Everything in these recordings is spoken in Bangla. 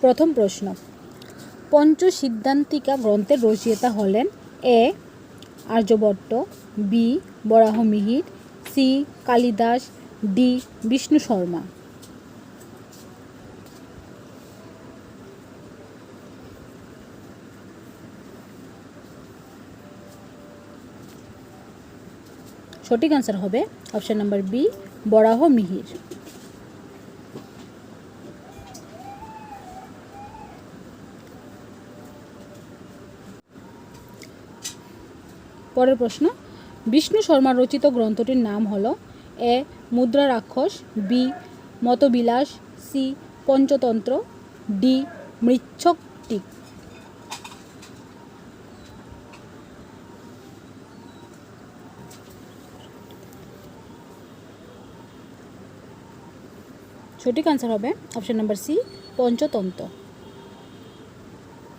প্রথম প্রশ্ন, পঞ্চসিদ্ধান্তিকা গ্রন্থের রচয়িতা হলেন A Aryabhatta, B Varahamihira, C Kalidas, D Vishnu Sharma. সঠিক আনসার হবে অপশন নাম্বার বি বরাহমিহির। পরের প্রশ্ন, বিষ্ণু শর্মা রচিত গ্রন্থটির নাম হলো এ মুদ্রা রাক্ষস, বি মতবিলাস, সি পঞ্চতন্ত্র, ডি মৃচ্ছকটিক। সঠিক আনসার হবে অপশন নাম্বার সি পঞ্চতন্ত্র।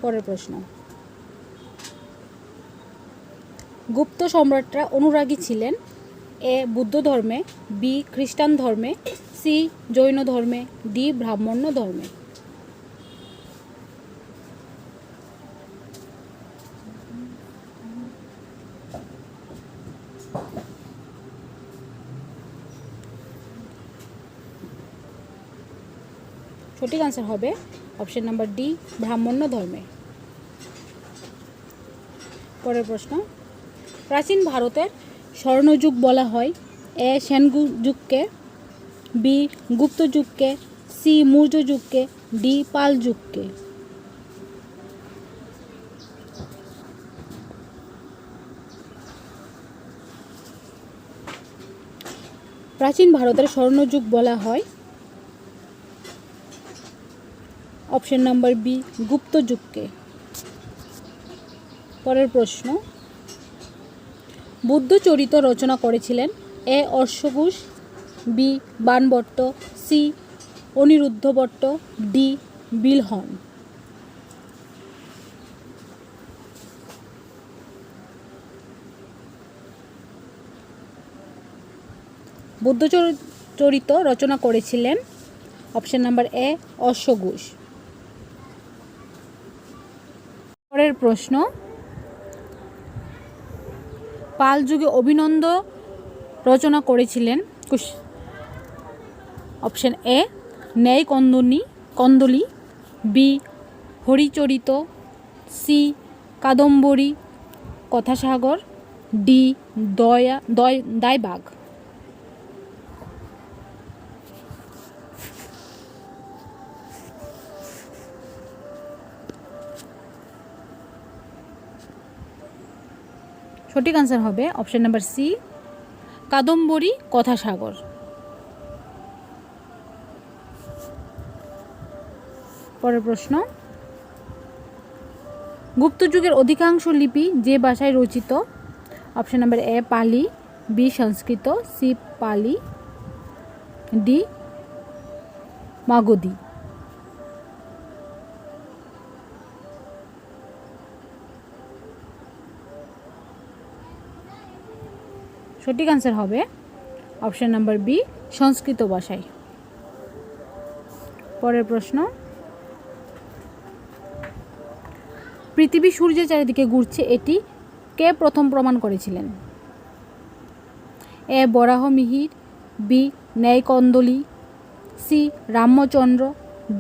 পরের প্রশ্ন, গুপ্ত সম্রাটরা অনুরাগী ছিলেন এ বুদ্ধ ধর্মে, বি খ্রিস্টান ধর্মে, সি জৈন ধর্মে, ডি ব্রাহ্মণ্য ধর্মে। সঠিক আনসার হবে অপশন নাম্বার ডি ব্রাহ্মণ্য ধর্মে। পরের প্রশ্ন, প্রাচীন ভারতের স্বর্ণযুগ বলা হয় এ সেন যুগকে, বি গুপ্ত যুগকে, সি মৌর্য যুগকে, ডি পাল যুগকে। প্রাচীন ভারতের স্বর্ণযুগ বলা হয় অপশন নাম্বার বি গুপ্ত যুগকে। পরের প্রশ্ন, বুদ্ধচরিত রচনা করেছিলেন এ অশ্বঘোষ, B Banabhatta, C Aniruddha Bhatta, D Bilhana. Buddhacharita রচনা করেছিলেন অপশন নাম্বার এ অশ্বঘোষ। পরের প্রশ্ন, পাল যুগে অভিনন্দ রচনা করেছিলেন option A Nyaya Kandali, B Haricharita, C Kadambari Kathasagar, D দাইবাঘ। সঠিক আনসার হবে option number C Kadambari Kathasagar. পরের প্রশ্ন, গুপ্ত যুগের অধিকাংশ লিপি যে ভাষায় রচিত? অপশন নাম্বার এ পালি, বি সংস্কৃত, সি পালি, ডি মাগধী। সঠিক আনসার হবে অপশন নাম্বার বি সংস্কৃত ভাষায়। পরের প্রশ্ন, পৃথিবী সূর্যের চারিদিকে ঘুরছে এটি কে প্রথম প্রমাণ করেছিলেন? এ বরাহমিহির, বি ন্যায় কন্দলী, সি রামচন্দ্র,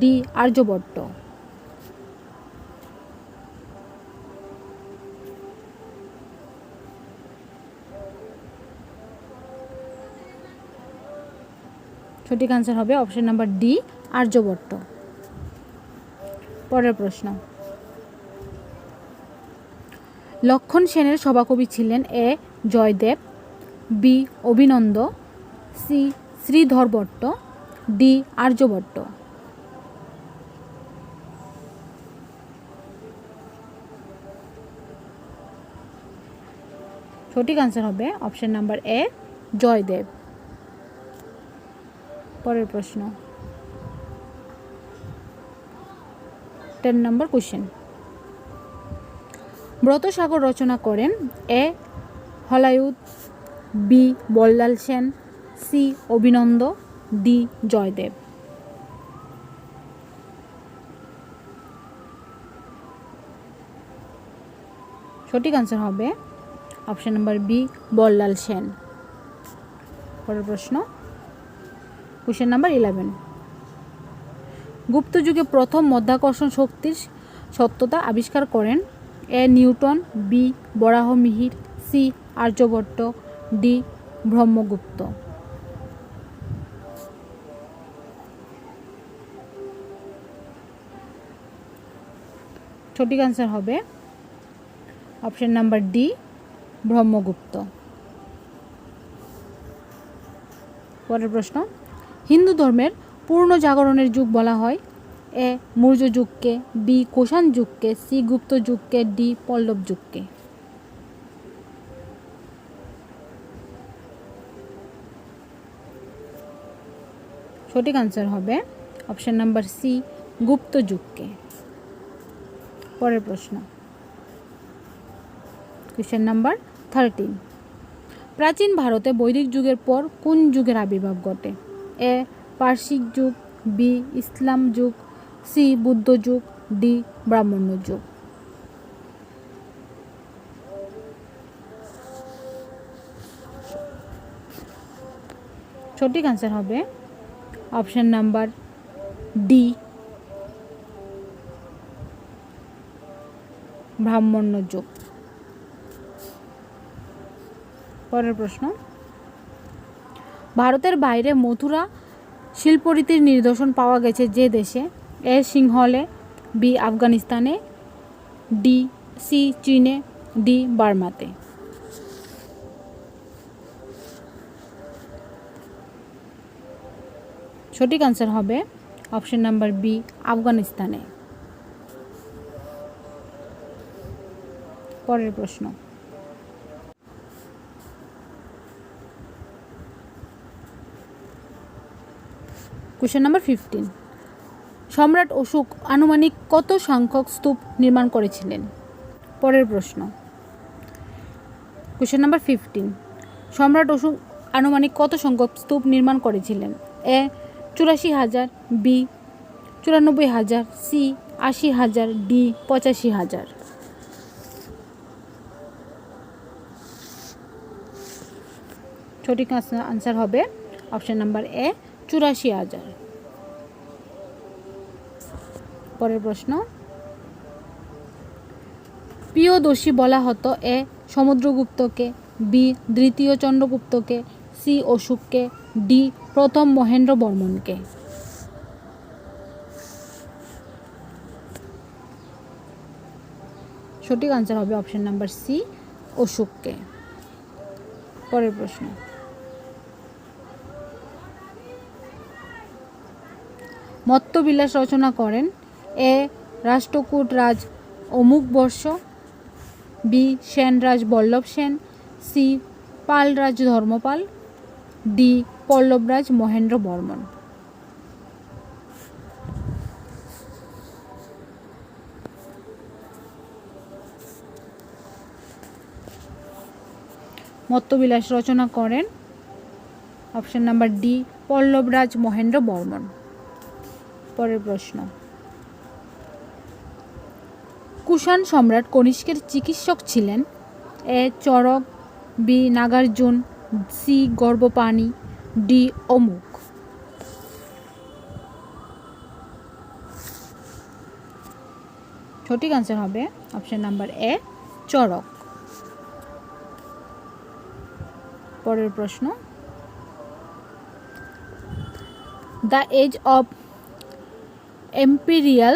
ডি আর্যভট্ট। সঠিক আনসার হবে অপশন নাম্বার ডি আর্যভট্ট। পরের প্রশ্ন, লক্ষণ সেনের সভাকবি ছিলেন A Jayadeva, B Abhinanda, C Shridhar Bhatta, D Aryabhatta. সঠিক আনসার হবে অপশন নাম্বার এ জয়দেব। পরের প্রশ্ন, 10 নম্বর কোশ্চেন, ব্রতসাগর রচনা করেন A Halayudha, B Ballal Sen, C Abhinanda, D Jayadeva. সঠিক আনসার হবে option number B Ballal Sen. পরের প্রশ্ন কোশ্চেন নাম্বার 11, গুপ্ত যুগে প্রথম মাধ্যাকর্ষণ শক্তির সত্যতা আবিষ্কার করেন? A Newton, B Varahamihira, C Aryabhatta, D Brahmagupta. সঠিক আনসার হবে অপশন নাম্বার ডি ব্রহ্মগুপ্ত। পরের প্রশ্ন, হিন্দু ধর্মের পূর্ণ জাগরণের যুগ বলা হয়? এ মৌর্য যুগকে, বি কুষাণ যুগকে, সি গুপ্ত যুগকে, ডি পল্লব যুগকে। সঠিক আনসার হবে অপশন নাম্বার সি গুপ্ত যুগকে। পরের প্রশ্ন কোশ্চেন নাম্বার 13, প্রাচীন ভারতে বৈদিক যুগের পর কোন যুগের আবির্ভাব ঘটে? এ পারসিক যুগ, বি ইসলাম যুগ, সি বুদ্ধ যুগ, ডি ব্রাহ্মণ্য যুগ। সঠিক আনসার হবে অপশন নাম্বার ডি ব্রাহ্মণ্য যুগ। পরের প্রশ্ন, ভারতের বাইরে মথুরা শিল্পরীতির নিদর্শন পাওয়া গেছে যে দেশে? এ সিংহলে, বি আফগানিস্তানে, সি চীনে, ডি বার্মাতে। সঠিক আনসার হবে অপশন নাম্বার বি আফগানিস্তানে। পরের প্রশ্ন, কোশ্চেন নাম্বার 15, সম্রাট অশোক আনুমানিক কত সংখ্যক স্তূপ নির্মাণ করেছিলেন? পরের প্রশ্ন কোশ্চেন নাম্বার 15, সম্রাট অশোক আনুমানিক কত সংখ্যক স্তূপ নির্মাণ করেছিলেন? এ 84,000, বি 94,000, সি 80,000, ডি 85,000। সঠিক আনসার হবে অপশন নাম্বার এ 84,000। পরের প্রশ্ন, প্রিয়দর্শী বলা হতো? এ সমুদ্রগুপ্তকে, বি দ্বিতীয় চন্দ্রগুপ্তকে, সি অশোককে, ডি প্রথম মহেন্দ্র বর্মনকে। সঠিক আনসার হবে অপশন নাম্বার সি অশোককে। পরের প্রশ্ন, মত্তবিলাস রচনা করেন? এ রাষ্ট্রকূট রাজ অমুক বর্ষ, বি সেনরাজ বল্লভ সেন, সি পালরাজ ধর্মপাল, ডি পল্লবরাজ মহেন্দ্র বর্মন। মত্তবিলাস রচনা করেন অপশন নাম্বার ডি পল্লবরাজ মহেন্দ্র বর্মন। পরের প্রশ্ন, কুষাণ সম্রাট কনিষ্কের চিকিৎসক ছিলেন? A Charaka, B Nagarjuna, C Garbhapani, D অমুক। সঠিক আনসার হবে অপশন নাম্বার এ চরক। পরের প্রশ্ন, the age of imperial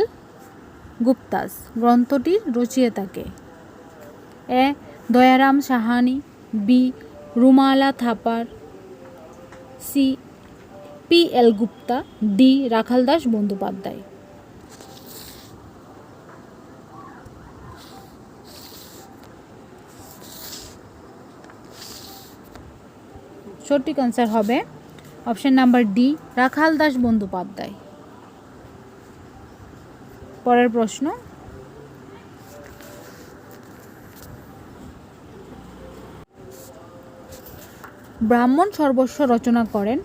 Guptas গ্রন্থটির রচয়িতাকে? A Dayaram Sahni, B Romila Thapar, C P L. Gupta, D Rakhaldas Bandyopadhyay. সঠিক আনসার হবে option number D Rakhaldas Bandyopadhyay. পরের প্রশ্ন, ব্রাহ্মণ সর্বস্ব রচনা করেন?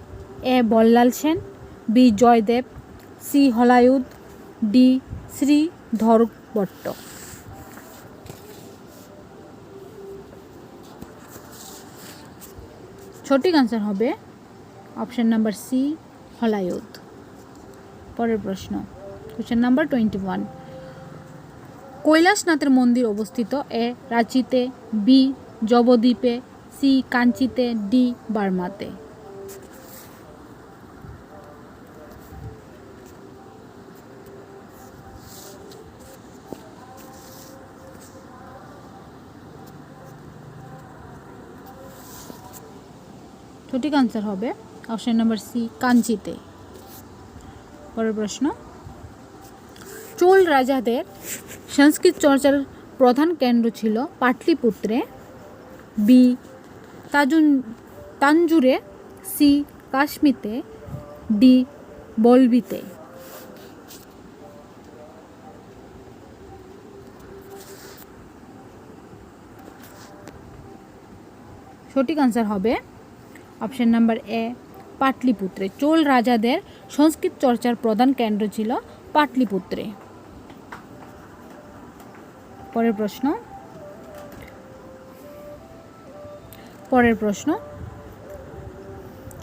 A Ballal Sen, B Jayadeva, C Halayudha, D Shridhar Bhatta. সঠিক আনসার হবে অপশন নাম্বার সি হলায়ুদ। পরের প্রশ্ন কোশ্চেন নাম্বার 21। কৈলাসনাথের মন্দির অবস্থিত এ রাঁচিতে, বি জবদ্বীপে, সি কাঞ্চিতে, ডি বার্মাতে। সঠিক আনসার হবে অপশন নাম্বার সি কাঞ্চিতে। পরের প্রশ্ন, চোল রাজাদের সংস্কৃত চর্চার প্রধান কেন্দ্র ছিল পাটলিপুত্রে, বি তাঞ্জুরে, সি কাশ্মীরে, ডি বলবিতে। সঠিক আনসার হবে অপশন নাম্বার এ পাটলিপুত্রে। চোল রাজাদের সংস্কৃত চর্চার প্রধান কেন্দ্র ছিল পাটলিপুত্রে। পরের প্রশ্ন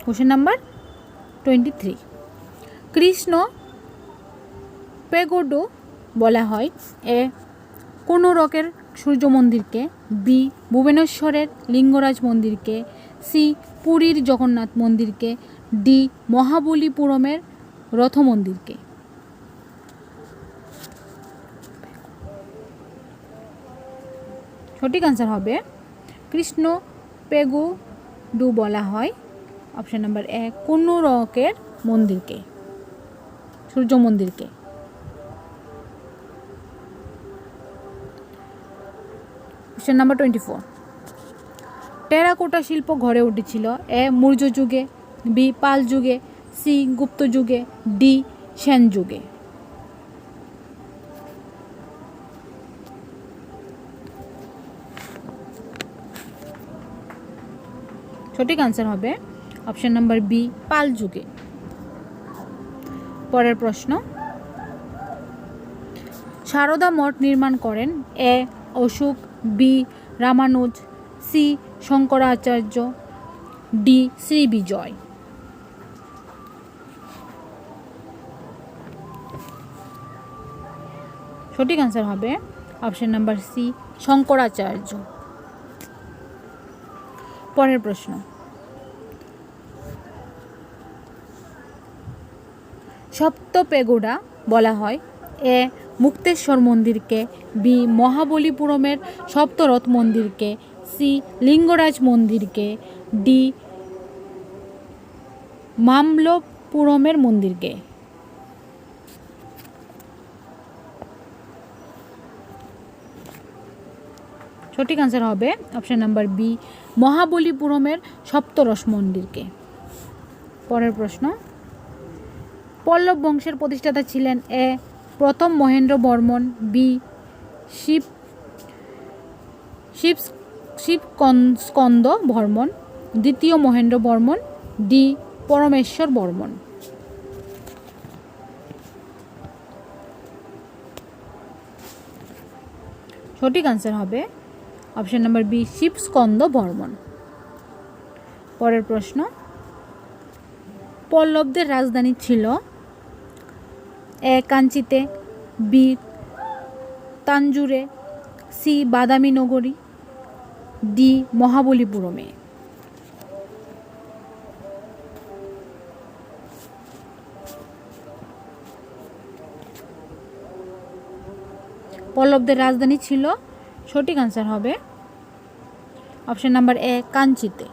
কোশ্চেন নাম্বার 23। কৃষ্ণ পেগোডো বলা হয় এ কোনরকের সূর্য মন্দিরকে, বি ভুবনেশ্বরের লিঙ্গরাজ মন্দিরকে, সি পুরীর জগন্নাথ মন্দিরকে, ডি মহাবলীপুরমের রথ মন্দিরকে। সঠিক আনসার হবে কৃষ্ণ পেগোডু বলা হয় অপশন নাম্বার এ কোনরকের মন্দিরকে, সূর্য মন্দিরকে। Question number 24। টেরাকোটা শিল্প গড়ে উঠেছিল এ মৌর্য যুগে, বি পাল যুগে, সি গুপ্ত যুগে, ডি সেন যুগে। সঠিক আনসার হবে অপশন নাম্বার বি পাল যুগে। পরের প্রশ্ন, সারদা মঠ নির্মাণ করেন A Ashoka, B Ramanuja, C Shankaracharya, D Shri Vijay. সঠিক আনসার হবে অপশন নাম্বার সি শঙ্করাচার্য। পরের প্রশ্ন, সপ্ত পেগোডা বলা হয় এ মুক্তেশ্বর মন্দিরকে, বি মহাবলীপুরমের সপ্তরথ মন্দিরকে, সি লিঙ্গরাজ মন্দিরকে, ডি মামল্লপুরমের মন্দিরকে। সঠিক আনসার হবে অপশন নাম্বার বি মহাবলীপুরমের সপ্তরস মন্দিরকে। পরের প্রশ্ন, পল্লব বংশের প্রতিষ্ঠাতা ছিলেন এ প্রথম মহেন্দ্র বর্মন, বি শিবস্কন্দ বর্মন, দ্বিতীয় মহেন্দ্র বর্মন, ডি পরমেশ্বর বর্মন। সঠিক আনসার হবে অপশন নাম্বার বি শিবস্কন্দ বর্মন। পরের প্রশ্ন, পল্লবদের রাজধানী ছিল এ কাঞ্চিতে, বি তাঞ্জুরে, সি বাদামি নগরী, ডি মহাবলীপুরমে। পল্লবদের রাজধানী ছিল, সঠিক আনসার হবে অপশন নাম্বার এ কাঞ্চিতে।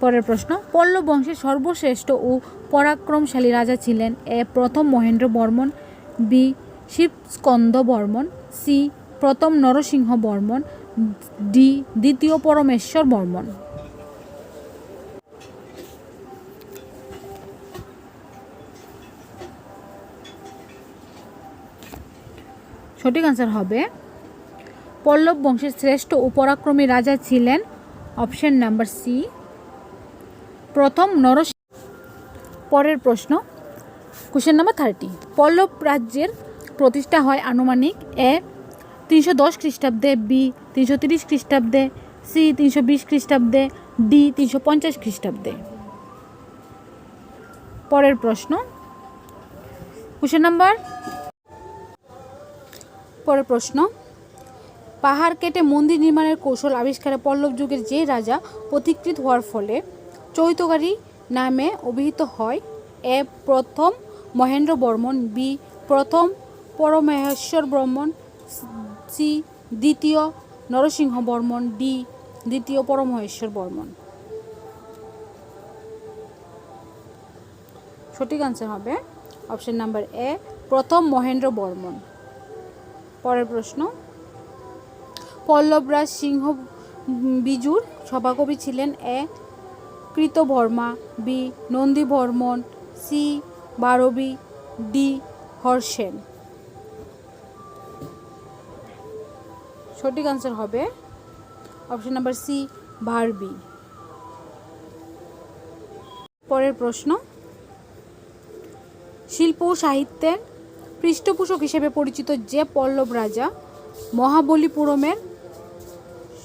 পরের প্রশ্ন, পল্লব বংশের সর্বশ্রেষ্ঠ ও পরাক্রমশালী রাজা ছিলেন এ প্রথম মহেন্দ্র বর্মন, বি শিবস্কন্দ বর্মন, সি প্রথম নরসিংহ বর্মন, ডি দ্বিতীয় পরমেশ্বর বর্মন। সঠিক আনসার হবে পল্লব বংশের শ্রেষ্ঠ ও পরাক্রমী রাজা ছিলেন অপশন নাম্বার সি প্রথম নরসিংহ। পরের প্রশ্ন কোশ্চেন নাম্বার 30। পল্লব রাজ্যের প্রতিষ্ঠা হয় আনুমানিক এ 310 খ্রিস্টাব্দে, বি 330 খ্রিস্টাব্দে, সি 320 খ্রিস্টাব্দে, ডি 350 খ্রিস্টাব্দে। পরের প্রশ্ন, কোশ্চেন নাম্বার, পরের প্রশ্ন, পাহাড় কেটে মন্দির নির্মাণের কৌশল আবিষ্কারে পল্লব যুগের যে রাজা পথিকৃৎ হওয়ার ফলে চৈতকারী নামে অভিহিত হয়? এ প্রথম মহেন্দ্র বর্মন, বি প্রথম পরমেশ্বর বর্মন, সি দ্বিতীয় নরসিংহ বর্মন, ডি দ্বিতীয় পরমেশ্বর বর্মন। সঠিক আনসার হবে অপশন নাম্বার এ, প্রথম মহেন্দ্র বর্মন। পরের প্রশ্ন, পল্লবরাজ সিংহ বিজুর সভাকবি ছিলেন? A Kritavarma, B Nandivarman, C বারবি, ডি হর্ষেন। সঠিক আনসার হবে অপশন নাম্বার সি, বারবি। পরের প্রশ্ন, শিল্প ও সাহিত্যের পৃষ্ঠপোষক হিসেবে পরিচিত যে পল্লব রাজা মহাবলীপুরমের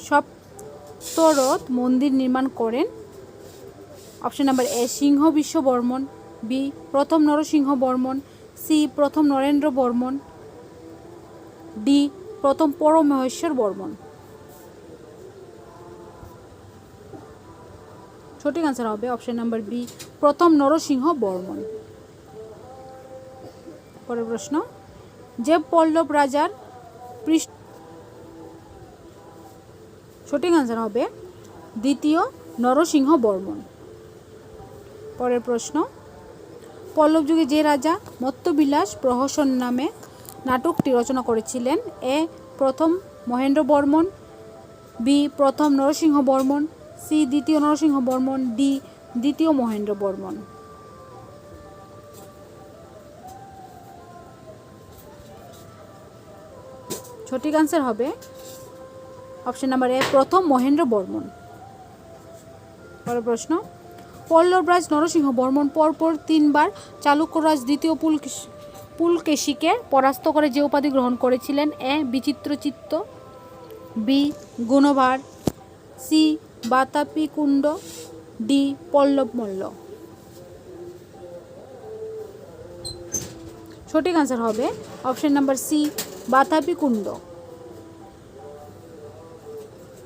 সপ্তরথ মন্দির নির্মাণ করেন? অপশন নাম্বার এ, সিংহ বিশ্ব বর্মন, বি প্রথম নরসিংহ বর্মন, সি প্রথম নরেন্দ্র বর্মন, ডি প্রথম পরমেশ্বর বর্মন। সঠিক আনসার হবে অপশন নাম্বার বি, প্রথম নরসিংহ বর্মন। পরের প্রশ্ন, যে পল্লব রাজার সঠিক আনসার হবে দ্বিতীয় নরসিংহ বর্মন। পরের প্রশ্ন, পল্লব যুগে যে রাজা মত্তবিলাস প্রহসন নামে নাটকটি রচনা করেছিলেন? এ প্রথম মহেন্দ্র বর্মন, বি প্রথম নরসিংহ বর্মন, সি দ্বিতীয় নরসিংহ বর্মন, ডি দ্বিতীয় মহেন্দ্র বর্মন। সঠিক আনসার হবে অপশন নাম্বার এ, প্রথম মহেন্দ্র বর্মন। পরের প্রশ্ন, পল্লবরাজ নরসিংহ বর্মন পরপর 3 বার চালুক্যরাজ দ্বিতীয় পুলকেশীকে পরাস্ত করে যে উপাধি গ্রহণ করেছিলেন? এ বিচিত্রচিত্ত, বি গুণভার, সি বাতাপিকুণ্ড, ডি পল্লব মল্ল। সঠিক আনসার হবে অপশন নাম্বার সি, বাতাপিকুণ্ড।